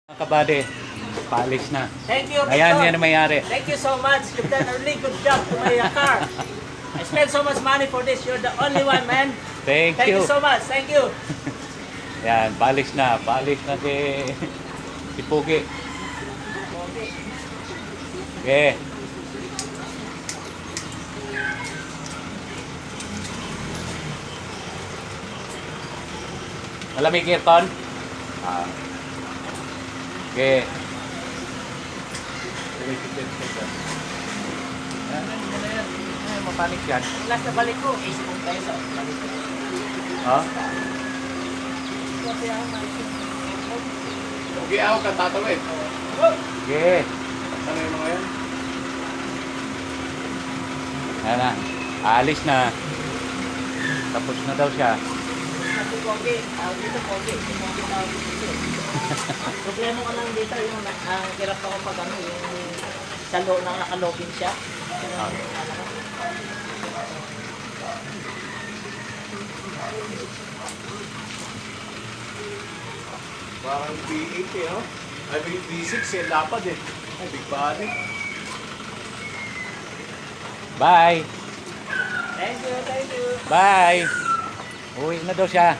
Mga kabady, paalis na. Thank you, Ayan, Victor. yan ang mayari. Thank you so much. You've done a really good job to my car. I spent so much money for this. You're the only one, man. Thank Thank you. you so much. Thank you. Yan, paalis na. Paalis na si Pugi. Okay. Malamig Kirton? Okay. Yan, mapanik yan. Last na balik ko, 80 peso. Balik ko. Ha? Okay, ako ka tatawid. Okay. Ano yung mga yan? Yan na. Alis na. Tapos na daw siya. Dito pogi. Dito tawag dito. Problema ko lang dito, yung hirap ako pag ano, yung sa loob ng nakalogin siya. Parang B8 eh, no? Ay, B6 eh, lapad eh. Ay, big body. Bye. Thank you, thank you. Bye. Uwi na daw siya.